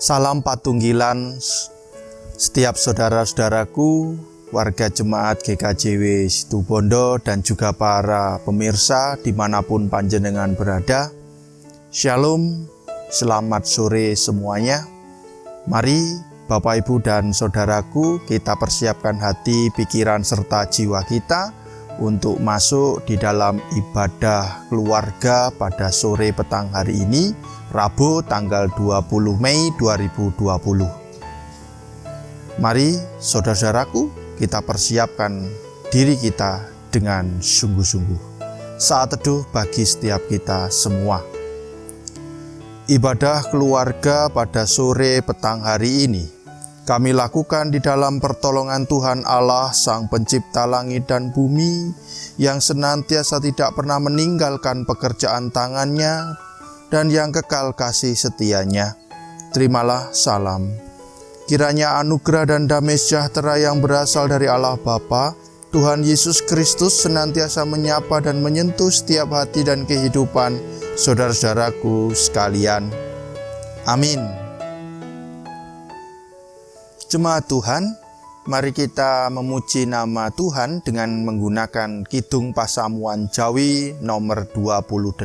Salam patunggilan setiap saudara-saudaraku, warga jemaat GKJW Situbondo dan juga para pemirsa dimanapun panjenengan berada. Shalom, selamat sore semuanya. Mari Bapak, Ibu, dan saudaraku, kita persiapkan hati, pikiran, serta jiwa kita untuk masuk di dalam ibadah keluarga pada sore petang hari ini, Rabu tanggal 20 Mei 2020. Mari saudara-saudaraku, kita persiapkan diri kita dengan sungguh-sungguh. Saat teduh bagi setiap kita semua. Ibadah keluarga pada sore petang hari ini kami lakukan di dalam pertolongan Tuhan Allah, Sang Pencipta langit dan bumi, yang senantiasa tidak pernah meninggalkan pekerjaan tangannya dan yang kekal kasih setianya. Terimalah salam. Kiranya anugerah dan damai sejahtera yang berasal dari Allah Bapa, Tuhan Yesus Kristus senantiasa menyapa dan menyentuh setiap hati dan kehidupan saudara-saudaraku sekalian. Amin. Jemaat Tuhan, mari kita memuji nama Tuhan dengan menggunakan Kidung Pasamuan Jawi nomor 28,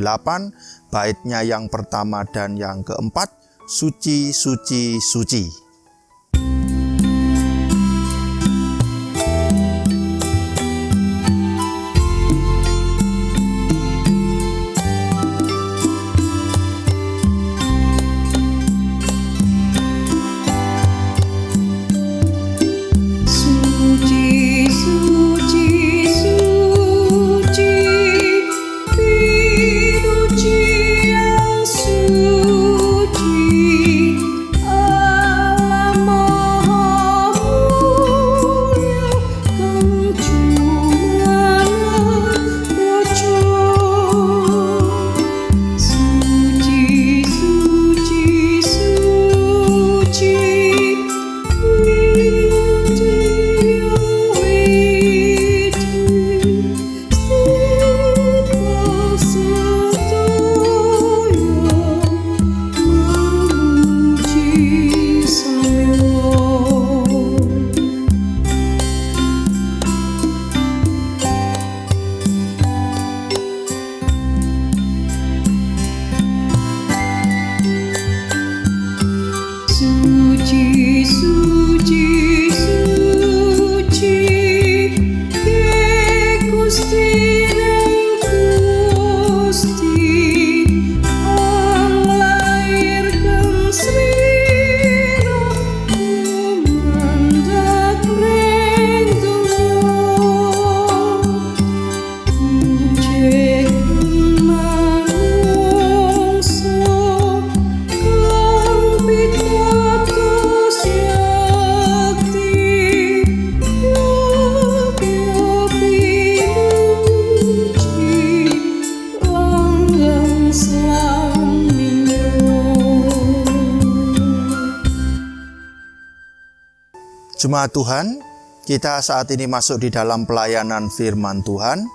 baitnya yang pertama dan yang keempat, Suci, Suci, Suci. Jemaat Tuhan, kita saat ini masuk di dalam pelayanan firman Tuhan.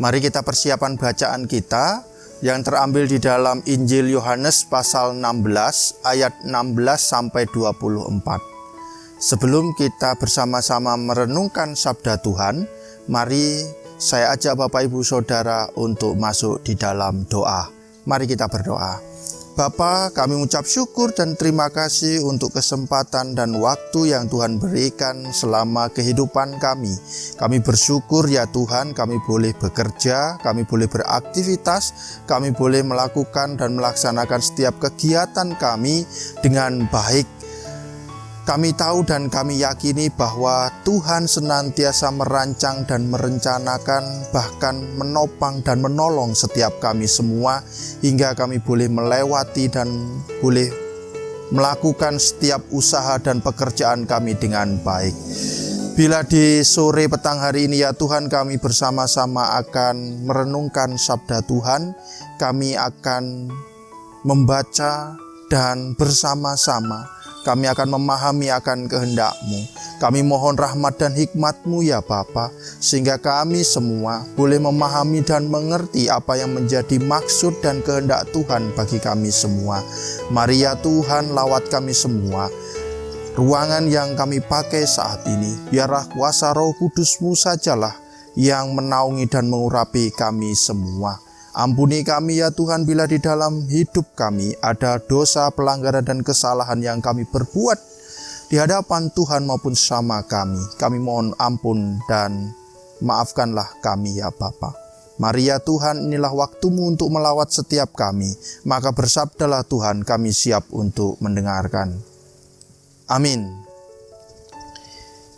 Mari kita persiapan bacaan kita yang terambil di dalam Injil Yohanes pasal 16 ayat 16 sampai 24. Sebelum kita bersama-sama merenungkan sabda Tuhan, mari saya ajak Bapak Ibu Saudara untuk masuk di dalam doa. Mari kita berdoa. Bapa, kami ucap syukur dan terima kasih untuk kesempatan dan waktu yang Tuhan berikan selama kehidupan kami. Kami bersyukur ya Tuhan, kami boleh bekerja, kami boleh beraktivitas, kami boleh melakukan dan melaksanakan setiap kegiatan kami dengan baik. Kami tahu dan kami yakini bahwa Tuhan senantiasa merancang dan merencanakan, bahkan menopang dan menolong setiap kami semua, hingga kami boleh melewati dan boleh melakukan setiap usaha dan pekerjaan kami dengan baik. Bila di sore petang hari ini ya Tuhan, kami bersama-sama akan merenungkan sabda Tuhan, kami akan membaca dan bersama-sama kami akan memahami akan kehendak-Mu. Kami mohon rahmat dan hikmat-Mu ya Bapa, sehingga kami semua boleh memahami dan mengerti apa yang menjadi maksud dan kehendak Tuhan bagi kami semua. Mari ya Tuhan, lawat kami semua. Ruangan yang kami pakai saat ini, biarlah kuasa Roh Kudus-Mu sajalah yang menaungi dan mengurapi kami semua. Ampuni kami ya Tuhan bila di dalam hidup kami ada dosa, pelanggaran dan kesalahan yang kami perbuat di hadapan Tuhan maupun sama kami. Kami mohon ampun dan maafkanlah kami ya Bapa. Mari ya Tuhan, inilah waktu-Mu untuk melawat setiap kami. Maka bersabdalah Tuhan, kami siap untuk mendengarkan. Amin.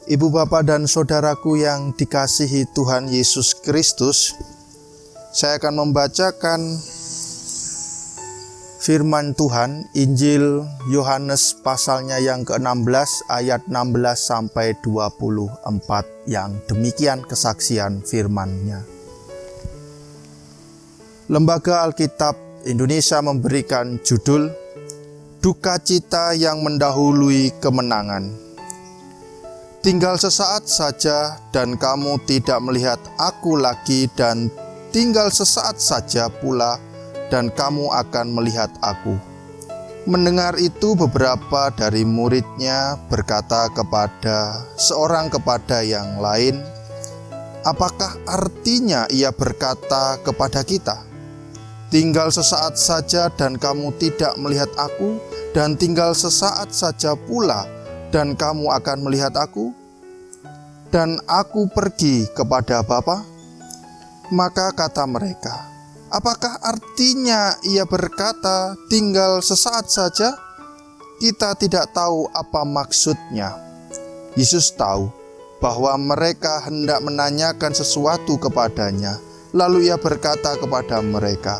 Ibu, Bapak, dan saudaraku yang dikasihi Tuhan Yesus Kristus, saya akan membacakan firman Tuhan, Injil Yohanes pasalnya yang ke-16 ayat 16 sampai 24 yang demikian kesaksian firman-Nya. Lembaga Alkitab Indonesia memberikan judul Duka Cita yang Mendahului Kemenangan. Tinggal sesaat saja dan kamu tidak melihat aku lagi, dan tinggal sesaat saja pula dan kamu akan melihat aku. Mendengar itu, beberapa dari murid-Nya berkata seorang kepada yang lain, "Apakah artinya ia berkata kepada kita, 'Tinggal sesaat saja dan kamu tidak melihat aku, dan tinggal sesaat saja pula dan kamu akan melihat aku, dan aku pergi kepada Bapa?' Maka kata mereka, 'Apakah artinya ia berkata, tinggal sesaat saja?' Kita tidak tahu apa maksudnya." Yesus tahu bahwa mereka hendak menanyakan sesuatu kepadanya. Lalu ia berkata kepada mereka,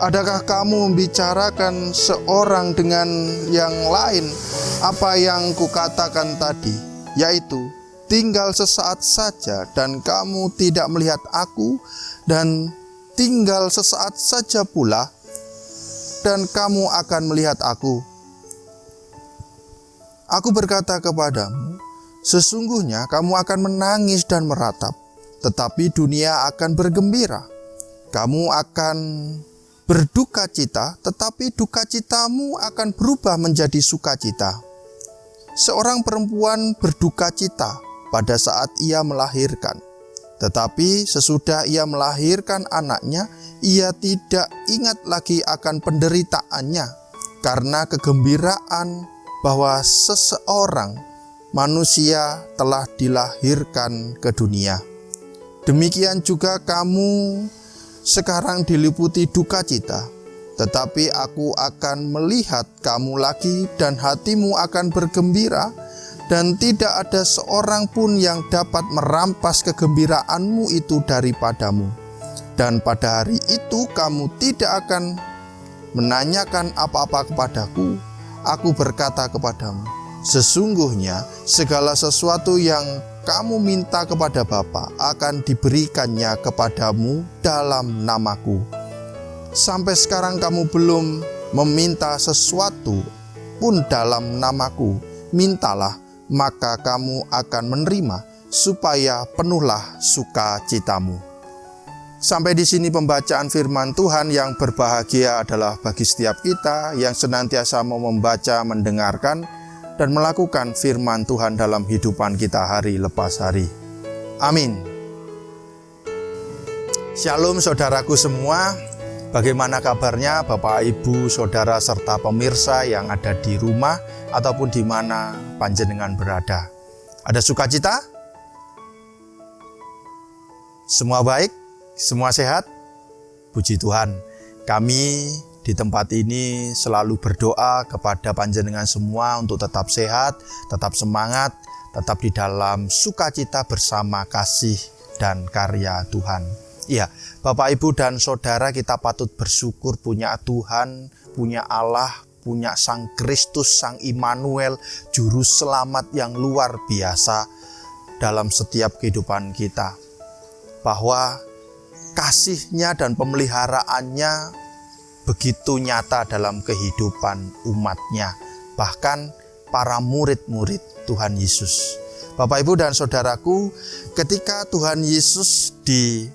"Adakah kamu membicarakan seorang dengan yang lain apa yang kukatakan tadi, yaitu tinggal sesaat saja dan kamu tidak melihat aku, dan tinggal sesaat saja pula dan kamu akan melihat aku? Aku berkata kepadamu, sesungguhnya kamu akan menangis dan meratap, tetapi dunia akan bergembira. Kamu akan berduka cita, tetapi duka citamu akan berubah menjadi sukacita. Seorang perempuan berduka cita pada saat ia melahirkan, tetapi sesudah ia melahirkan anaknya, ia tidak ingat lagi akan penderitaannya, karena kegembiraan bahwa seseorang manusia telah dilahirkan ke dunia. Demikian juga kamu sekarang diliputi duka cita, tetapi aku akan melihat kamu lagi dan hatimu akan bergembira, dan tidak ada seorang pun yang dapat merampas kegembiraanmu itu daripadamu. Dan pada hari itu kamu tidak akan menanyakan apa-apa kepadaku. Aku berkata kepadamu, sesungguhnya segala sesuatu yang kamu minta kepada Bapa akan diberikannya kepadamu dalam namaku. Sampai sekarang kamu belum meminta sesuatu pun dalam namaku. Mintalah, maka kamu akan menerima, supaya penuhlah sukacitamu." Sampai di sini pembacaan firman Tuhan. Yang berbahagia adalah bagi setiap kita yang senantiasa mau membaca, mendengarkan, dan melakukan firman Tuhan dalam kehidupan kita hari lepas hari. Amin. Shalom saudaraku semua. Bagaimana kabarnya Bapak, Ibu, Saudara, serta pemirsa yang ada di rumah ataupun di mana panjenengan berada? Ada sukacita? Semua baik? Semua sehat? Puji Tuhan. Kami di tempat ini selalu berdoa kepada panjenengan semua untuk tetap sehat, tetap semangat, tetap di dalam sukacita bersama kasih dan karya Tuhan. Iya, Bapak, Ibu, dan Saudara, kita patut bersyukur punya Tuhan, punya Allah, punya Sang Kristus, Sang Immanuel, Juru Selamat yang luar biasa dalam setiap kehidupan kita. Bahwa kasih-Nya dan pemeliharaannya begitu nyata dalam kehidupan umat-Nya. Bahkan para murid-murid Tuhan Yesus. Bapak, Ibu, dan Saudaraku, ketika Tuhan Yesus di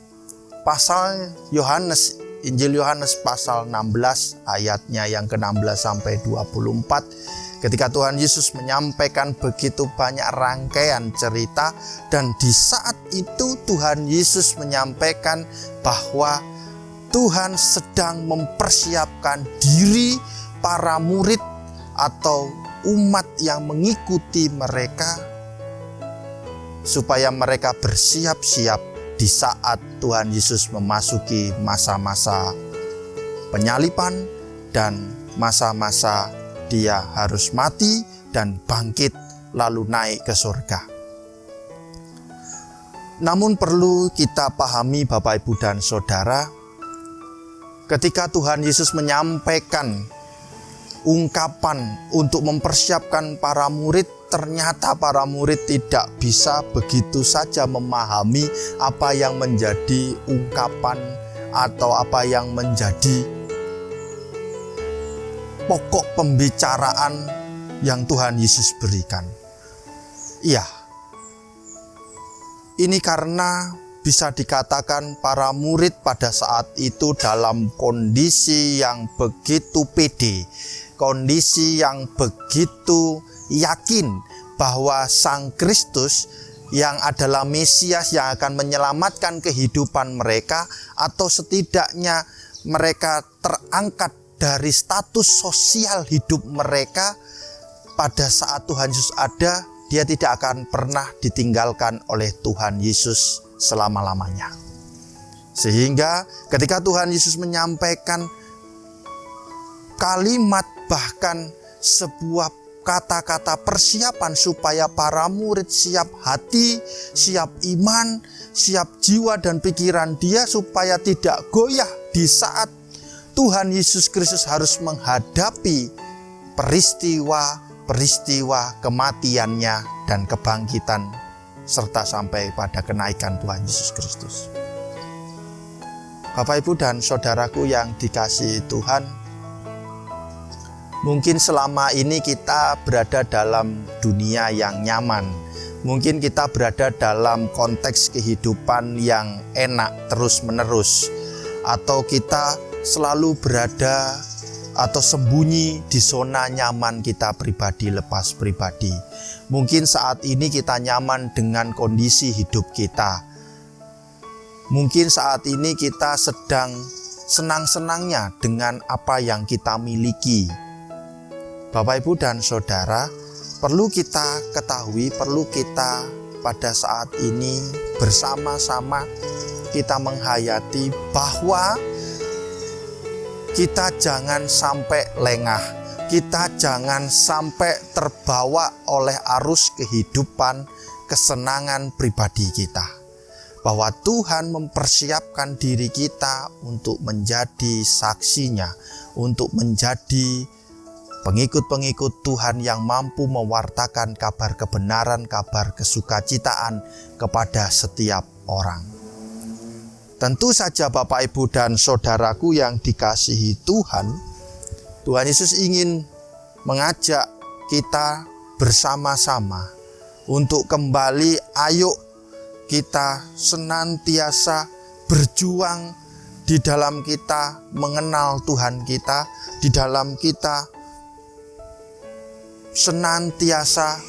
pasal Yohanes, Injil Yohanes pasal 16 ayatnya yang ke-16 sampai 24, ketika Tuhan Yesus menyampaikan begitu banyak rangkaian cerita, dan di saat itu Tuhan Yesus menyampaikan bahwa Tuhan sedang mempersiapkan diri para murid atau umat yang mengikuti mereka supaya mereka bersiap-siap di saat Tuhan Yesus memasuki masa-masa penyaliban dan masa-masa Dia harus mati dan bangkit lalu naik ke surga. Namun perlu kita pahami Bapak, Ibu, dan Saudara, ketika Tuhan Yesus menyampaikan ungkapan untuk mempersiapkan para murid, ternyata para murid tidak bisa begitu saja memahami apa yang menjadi ungkapan atau apa yang menjadi pokok pembicaraan yang Tuhan Yesus berikan. Iya, ini karena bisa dikatakan para murid pada saat itu dalam kondisi yang begitu pede, kondisi yang begitu yakin bahwa Sang Kristus yang adalah Mesias yang akan menyelamatkan kehidupan mereka, atau setidaknya mereka terangkat dari status sosial hidup mereka. Pada saat Tuhan Yesus ada, dia tidak akan pernah ditinggalkan oleh Tuhan Yesus selama-lamanya. Sehingga ketika Tuhan Yesus menyampaikan kalimat, bahkan sebuah kata-kata persiapan supaya para murid siap hati, siap iman, siap jiwa dan pikiran dia, supaya tidak goyah di saat Tuhan Yesus Kristus harus menghadapi peristiwa kematiannya dan kebangkitan, serta sampai pada kenaikan Tuhan Yesus Kristus. Bapak, Ibu, dan Saudaraku yang dikasihi Tuhan, mungkin selama ini kita berada dalam dunia yang nyaman. Mungkin kita berada dalam konteks kehidupan yang enak terus-menerus. Atau kita selalu berada atau sembunyi di zona nyaman kita pribadi, lepas pribadi. Mungkin saat ini kita nyaman dengan kondisi hidup kita. Mungkin saat ini kita sedang senang-senangnya dengan apa yang kita miliki. Bapak, Ibu, dan Saudara, perlu kita ketahui, perlu kita pada saat ini bersama-sama kita menghayati bahwa kita jangan sampai lengah, kita jangan sampai terbawa oleh arus kehidupan, kesenangan pribadi kita. Bahwa Tuhan mempersiapkan diri kita untuk menjadi saksinya, untuk menjadi pengikut-pengikut Tuhan yang mampu mewartakan kabar kebenaran, kabar kesukacitaan kepada setiap orang. Tentu saja Bapak, Ibu, dan Saudaraku yang dikasihi Tuhan, Tuhan Yesus ingin mengajak kita bersama-sama untuk kembali, ayo kita senantiasa berjuang di dalam kita mengenal Tuhan kita, di dalam kita senantiasa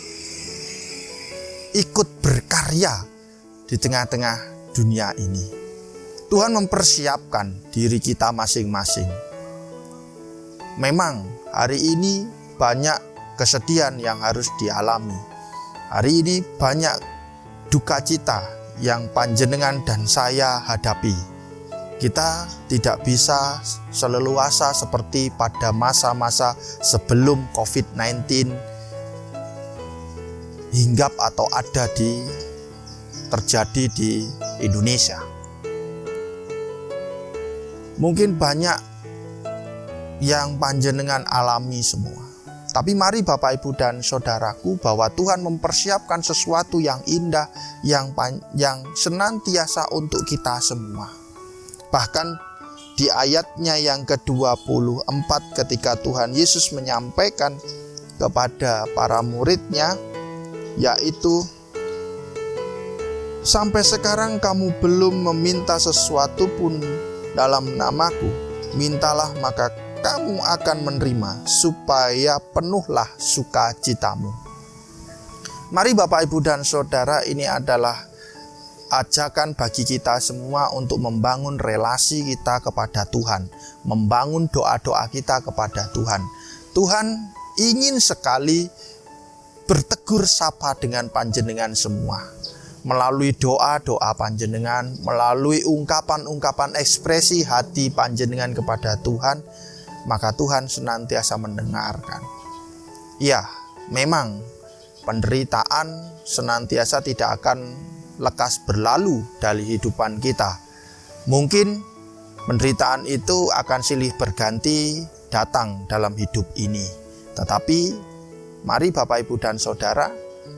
ikut berkarya di tengah-tengah dunia ini. Tuhan mempersiapkan diri kita masing-masing. Memang hari ini banyak kesedihan yang harus dialami. Hari ini banyak duka cita yang panjenengan dan saya hadapi. Kita tidak bisa seleluasa seperti pada masa-masa sebelum COVID-19 hinggap atau ada terjadi di Indonesia. Mungkin banyak yang panjenengan alami semua. Tapi mari Bapak, Ibu, dan Saudaraku, bahwa Tuhan mempersiapkan sesuatu yang indah, yang senantiasa untuk kita semua. Bahkan di ayatnya yang ke-24 ketika Tuhan Yesus menyampaikan kepada para muridnya, yaitu, "Sampai sekarang kamu belum meminta sesuatu pun dalam namaku. Mintalah maka kamu akan menerima, supaya penuhlah sukacitamu." Mari Bapak, Ibu, dan Saudara, ini adalah ajakan bagi kita semua untuk membangun relasi kita kepada Tuhan, membangun doa-doa kita kepada Tuhan. Tuhan ingin sekali bertegur sapa dengan panjenengan semua. Melalui doa-doa panjenengan, melalui ungkapan-ungkapan ekspresi hati panjenengan kepada Tuhan, maka Tuhan senantiasa mendengarkan. Ya, memang penderitaan senantiasa tidak akan lekas berlalu dari kehidupan kita. Mungkin penderitaan itu akan silih berganti datang dalam hidup ini. Tetapi mari Bapak, Ibu, dan Saudara,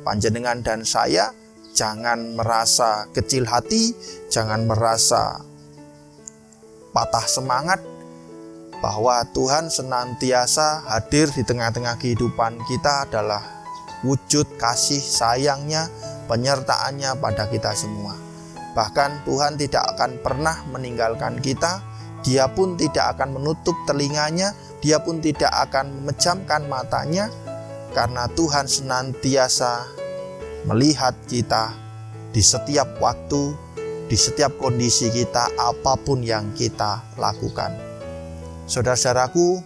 panjenengan dan saya jangan merasa kecil hati, jangan merasa patah semangat, bahwa Tuhan senantiasa hadir di tengah-tengah kehidupan kita adalah wujud kasih sayangnya, penyertaannya pada kita semua. Bahkan Tuhan tidak akan pernah meninggalkan kita. Dia pun tidak akan menutup telinganya, Dia pun tidak akan memejamkan matanya, karena Tuhan senantiasa melihat kita di setiap waktu, di setiap kondisi kita, apapun yang kita lakukan. Saudara-saudaraku,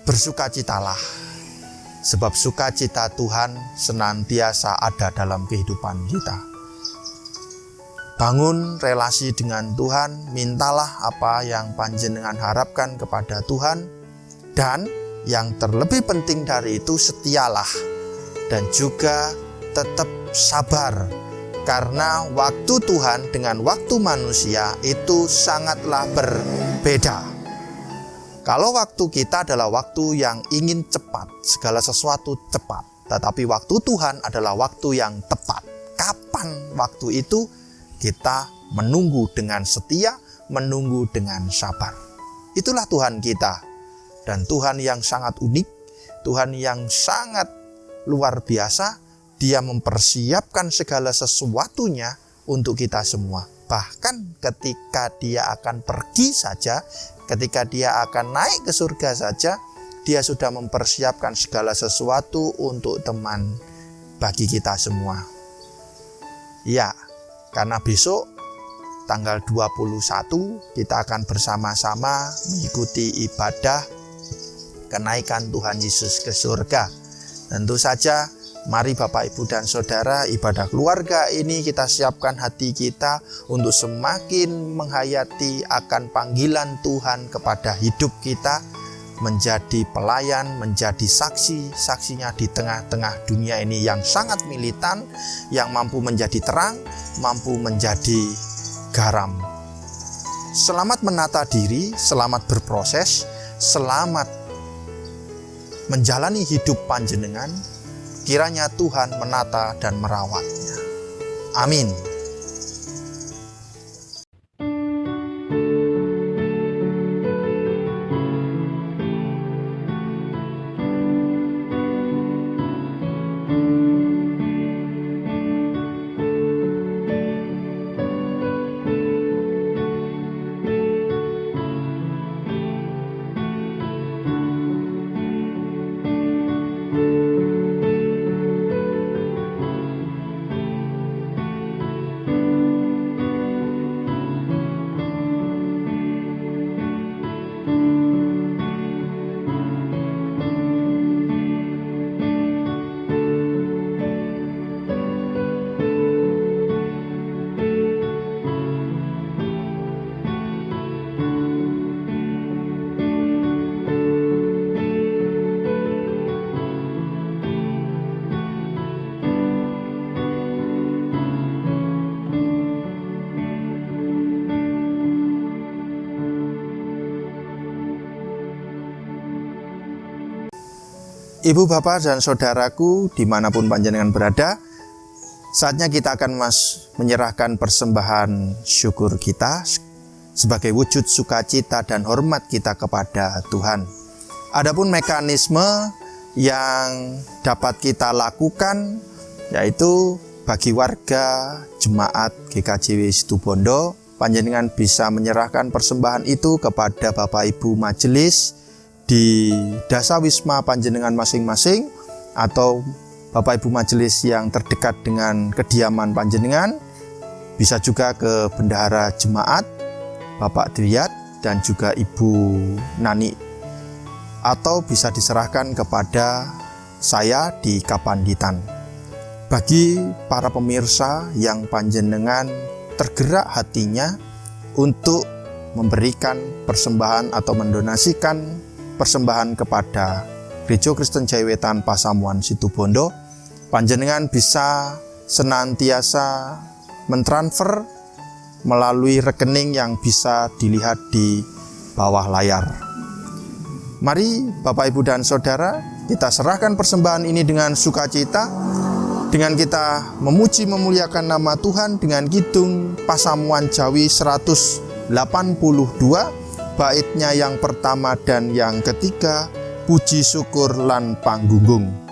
bersukacitalah, sebab sukacita Tuhan senantiasa ada dalam kehidupan kita. Bangun relasi dengan Tuhan, mintalah apa yang panjenengan harapkan kepada Tuhan, dan yang terlebih penting dari itu, setialah dan juga tetap sabar, karena waktu Tuhan dengan waktu manusia itu sangatlah berbeda. Kalau waktu kita adalah waktu yang ingin cepat, segala sesuatu cepat. Tetapi waktu Tuhan adalah waktu yang tepat. Kapan waktu itu? Kita menunggu dengan setia, menunggu dengan sabar. Itulah Tuhan kita. Dan Tuhan yang sangat unik, Tuhan yang sangat luar biasa. Dia mempersiapkan segala sesuatunya untuk kita semua. Bahkan ketika Dia akan pergi saja, ketika Dia akan naik ke surga saja, Dia sudah mempersiapkan segala sesuatu untuk teman bagi kita semua. Ya, karena besok tanggal 21 kita akan bersama-sama mengikuti ibadah kenaikan Tuhan Yesus ke surga. Tentu saja, mari Bapak, Ibu, dan Saudara, ibadah keluarga ini kita siapkan hati kita untuk semakin menghayati akan panggilan Tuhan kepada hidup kita, menjadi pelayan, menjadi saksinya di tengah-tengah dunia ini yang sangat militan, yang mampu menjadi terang, mampu menjadi garam. Selamat menata diri, selamat berproses, selamat menjalani hidup panjenengan. Kiranya Tuhan menata dan merawatnya. Amin. Ibu, Bapak, dan Saudaraku dimanapun panjenengan berada, saatnya kita akan menyerahkan persembahan syukur kita sebagai wujud sukacita dan hormat kita kepada Tuhan. Adapun mekanisme yang dapat kita lakukan yaitu bagi warga jemaat GKJW Situbondo, panjenengan bisa menyerahkan persembahan itu kepada Bapak Ibu majelis di dasawisma panjenengan masing-masing, atau Bapak Ibu majelis yang terdekat dengan kediaman panjenengan, bisa juga ke bendahara jemaat Bapak Dwiat dan juga Ibu Nani, atau bisa diserahkan kepada saya di Kapanditan. Bagi para pemirsa yang panjenengan tergerak hatinya untuk memberikan persembahan atau mendonasikan persembahan kepada Gereja Kristen Jaya Wetan Pasamuan Situbondo, panjenengan bisa senantiasa mentransfer melalui rekening yang bisa dilihat di bawah layar. Mari Bapak, Ibu, dan Saudara, kita serahkan persembahan ini dengan sukacita, dengan kita memuji memuliakan nama Tuhan dengan kidung Pasamuan Jawi 182, baitnya yang pertama dan yang ketiga, puji syukur lan panggunggung.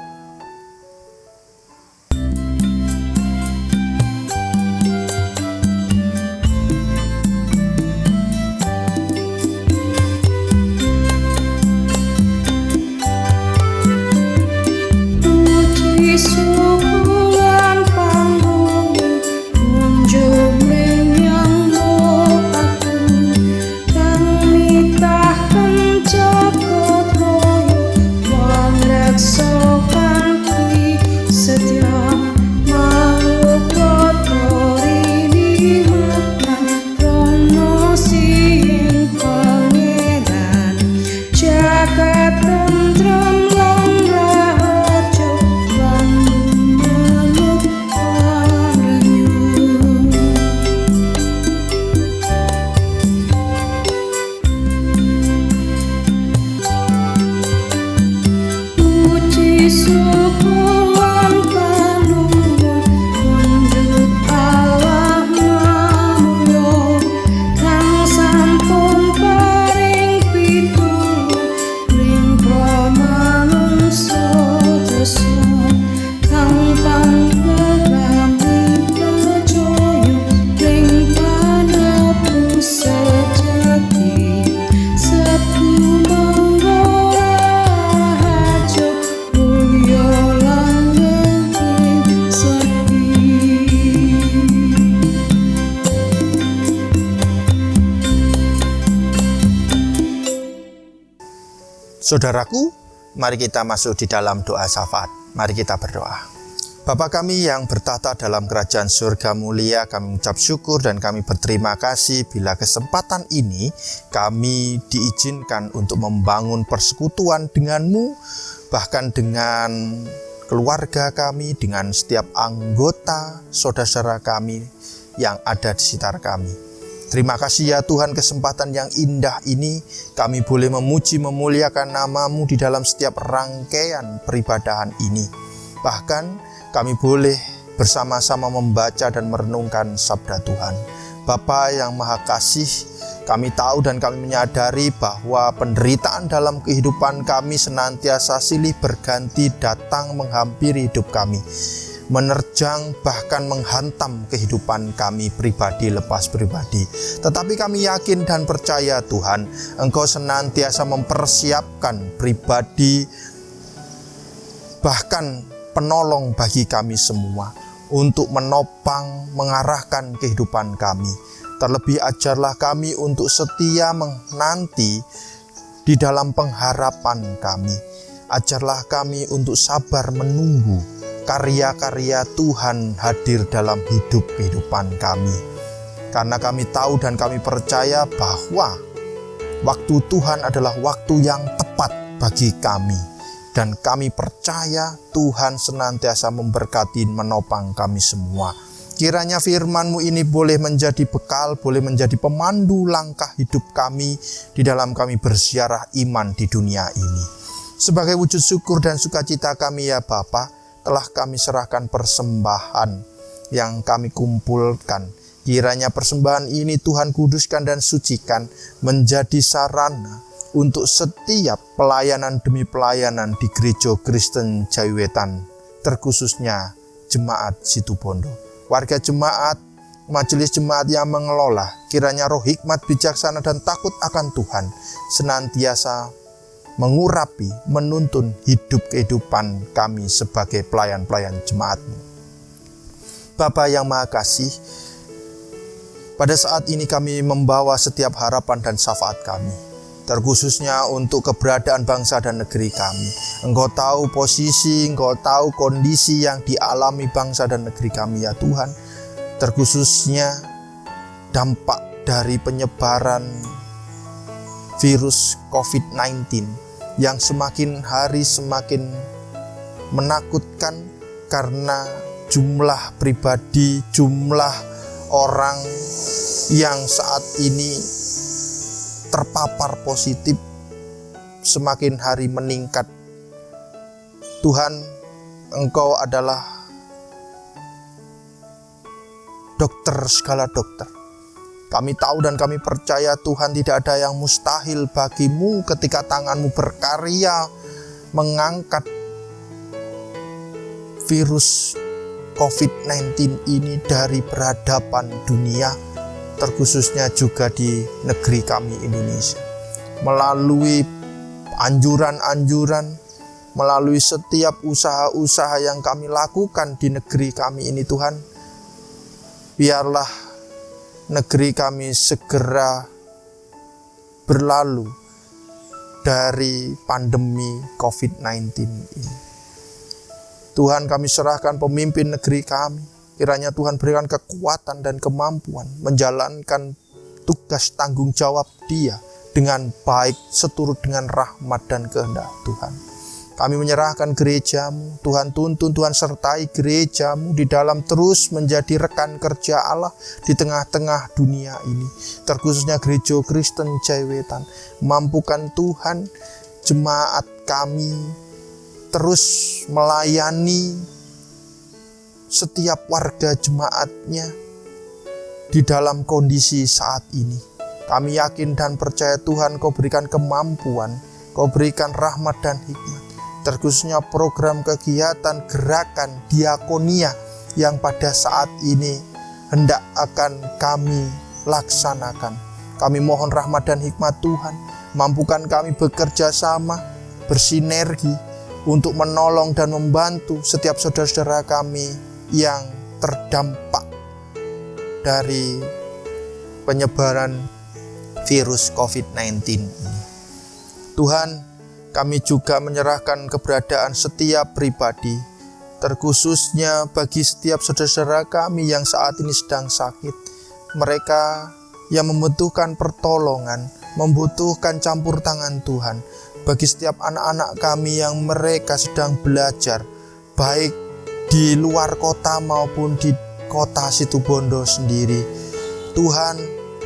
Saudaraku, mari kita masuk di dalam doa syafaat. Mari kita berdoa. Bapa kami yang bertahta dalam kerajaan surga mulia, kami mengucap syukur dan kami berterima kasih bila kesempatan ini kami diizinkan untuk membangun persekutuan dengan-Mu, bahkan dengan keluarga kami, dengan setiap anggota saudara-saudara kami yang ada di sekitar kami. Terima kasih ya Tuhan, kesempatan yang indah ini kami boleh memuji memuliakan nama-Mu di dalam setiap rangkaian peribadahan ini. Bahkan kami boleh bersama-sama membaca dan merenungkan sabda Tuhan. Bapa yang Maha Kasih, kami tahu dan kami menyadari bahwa penderitaan dalam kehidupan kami senantiasa silih berganti datang menghampiri hidup kami, menerjang bahkan menghantam kehidupan kami pribadi lepas pribadi. Tetapi kami yakin dan percaya Tuhan, Engkau senantiasa mempersiapkan pribadi bahkan penolong bagi kami semua untuk menopang, mengarahkan kehidupan kami. Terlebih ajarlah kami untuk setia menanti di dalam pengharapan kami. Ajarlah kami untuk sabar menunggu karya-karya Tuhan hadir dalam hidup kehidupan kami. Karena kami tahu dan kami percaya bahwa waktu Tuhan adalah waktu yang tepat bagi kami. Dan kami percaya Tuhan senantiasa memberkati menopang kami semua. Kiranya firman-Mu ini boleh menjadi bekal, boleh menjadi pemandu langkah hidup kami di dalam kami berziarah iman di dunia ini. Sebagai wujud syukur dan sukacita kami ya Bapa, telah kami serahkan persembahan yang kami kumpulkan. Kiranya persembahan ini Tuhan kuduskan dan sucikan menjadi sarana untuk setiap pelayanan demi pelayanan di Gereja Kristen Jawiwetan, terkhususnya Jemaat Situbondo. Warga jemaat, majelis jemaat yang mengelola, kiranya roh hikmat, bijaksana, dan takut akan Tuhan senantiasa mengurapi, menuntun hidup kehidupan kami sebagai pelayan-pelayan jemaat-Mu. Bapa yang Maha Kasih, pada saat ini kami membawa setiap harapan dan syafaat kami, terkhususnya untuk keberadaan bangsa dan negeri kami. Engkau tahu posisi, Engkau tahu kondisi yang dialami bangsa dan negeri kami ya Tuhan. Terkhususnya dampak dari penyebaran virus COVID-19 yang semakin hari semakin menakutkan karena jumlah pribadi, jumlah orang yang saat ini terpapar positif semakin hari meningkat. Tuhan, Engkau adalah dokter segala dokter. Kami tahu dan kami percaya Tuhan, tidak ada yang mustahil bagimu ketika tangan-Mu berkarya mengangkat virus COVID-19 ini dari peradaban dunia, terkhususnya juga di negeri kami Indonesia. Melalui anjuran-anjuran, melalui setiap usaha-usaha yang kami lakukan di negeri kami ini Tuhan, biarlah negeri kami segera berlalu dari pandemi COVID-19 ini. Tuhan, kami serahkan pemimpin negeri kami. Kiranya Tuhan berikan kekuatan dan kemampuan menjalankan tugas tanggung jawab dia dengan baik seturut dengan rahmat dan kehendak Tuhan. Kami menyerahkan gereja-Mu, Tuhan tuntun, Tuhan sertai gereja-Mu di dalam terus menjadi rekan kerja Allah di tengah-tengah dunia ini. Terkhususnya Gereja Kristen Jawiwetan. Mampukan Tuhan jemaat kami terus melayani setiap warga jemaatnya di dalam kondisi saat ini. Kami yakin dan percaya Tuhan, Kau berikan kemampuan, Kau berikan rahmat dan hikmat. Terkhususnya program kegiatan gerakan diakonia yang pada saat ini hendak akan kami laksanakan. Kami mohon rahmat dan hikmat Tuhan. Mampukan kami bekerja sama, bersinergi untuk menolong dan membantu setiap saudara-saudara kami yang terdampak dari penyebaran virus COVID-19 ini. Tuhan, kami juga menyerahkan keberadaan setiap pribadi, terkhususnya bagi setiap saudara-saudara kami yang saat ini sedang sakit. Mereka yang membutuhkan pertolongan, membutuhkan campur tangan Tuhan. Bagi setiap anak-anak kami yang mereka sedang belajar, baik di luar kota maupun di kota Situbondo sendiri. Tuhan,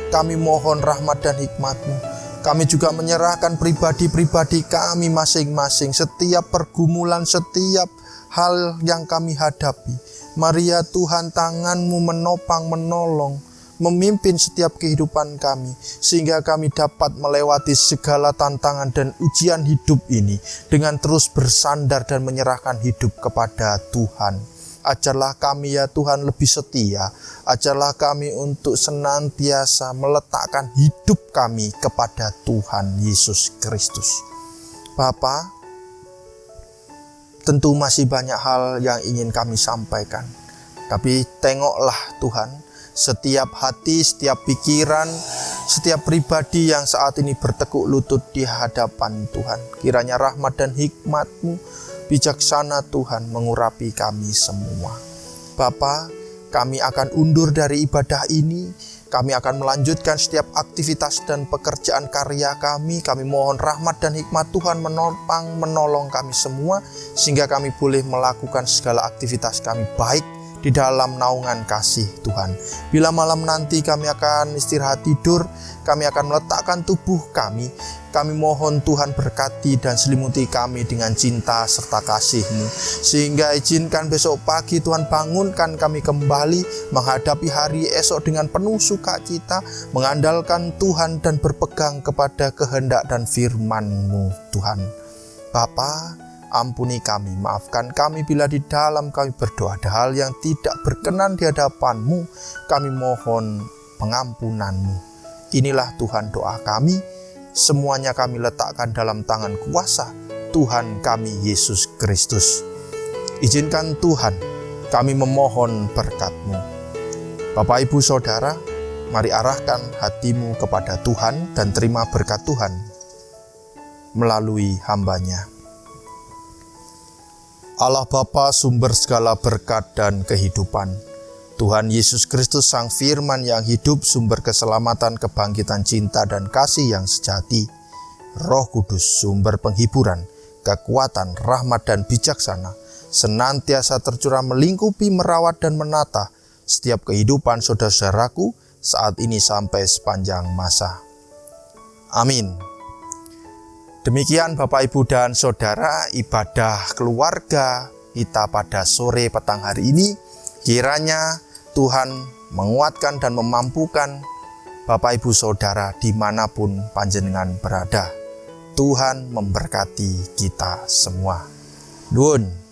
kami mohon rahmat dan hikmat-Mu. Kami juga menyerahkan pribadi-pribadi kami masing-masing, setiap pergumulan, setiap hal yang kami hadapi. Mari ya Tuhan, tangan-Mu menopang, menolong, memimpin setiap kehidupan kami, sehingga kami dapat melewati segala tantangan dan ujian hidup ini dengan terus bersandar dan menyerahkan hidup kepada Tuhan. Ajarlah kami ya Tuhan lebih setia, ajarlah kami untuk senantiasa meletakkan hidup kami kepada Tuhan Yesus Kristus. Bapa, tentu masih banyak hal yang ingin kami sampaikan, tapi tengoklah Tuhan, setiap hati, setiap pikiran, setiap pribadi yang saat ini bertekuk lutut di hadapan Tuhan. Kiranya rahmat dan hikmat-Mu, bijaksana Tuhan, mengurapi kami semua. Bapa, kami akan undur dari ibadah ini. Kami akan melanjutkan setiap aktivitas dan pekerjaan karya kami. Kami mohon rahmat dan hikmat Tuhan menopang, menolong kami semua, sehingga kami boleh melakukan segala aktivitas kami baik di dalam naungan kasih Tuhan. Bila malam nanti kami akan istirahat tidur, kami akan meletakkan tubuh kami. Kami mohon Tuhan berkati dan selimuti kami dengan cinta serta kasih-Mu. Sehingga izinkan besok pagi Tuhan bangunkan kami kembali menghadapi hari esok dengan penuh sukacita, mengandalkan Tuhan dan berpegang kepada kehendak dan firman-Mu Tuhan. Bapa, ampuni kami, maafkan kami bila di dalam kami berdoa ada hal yang tidak berkenan di hadapan-Mu. Kami mohon pengampunan-Mu. Inilah Tuhan doa kami, semuanya kami letakkan dalam tangan kuasa Tuhan kami Yesus Kristus. Izinkan Tuhan kami memohon berkat-Mu. Bapak Ibu Saudara, mari arahkan hatimu kepada Tuhan dan terima berkat Tuhan melalui hamba-Nya. Allah Bapa, sumber segala berkat dan kehidupan, Tuhan Yesus Kristus Sang Firman yang hidup, sumber keselamatan, kebangkitan cinta dan kasih yang sejati, Roh Kudus, sumber penghiburan, kekuatan, rahmat dan bijaksana, senantiasa tercurah melingkupi, merawat dan menata setiap kehidupan saudara-saudaraku saat ini sampai sepanjang masa. Amin. Demikian Bapak, Ibu, dan Saudara, ibadah keluarga kita pada sore petang hari ini. Kiranya Tuhan menguatkan dan memampukan Bapak, Ibu, Saudara dimanapun panjenengan berada. Tuhan memberkati kita semua. Nuwun.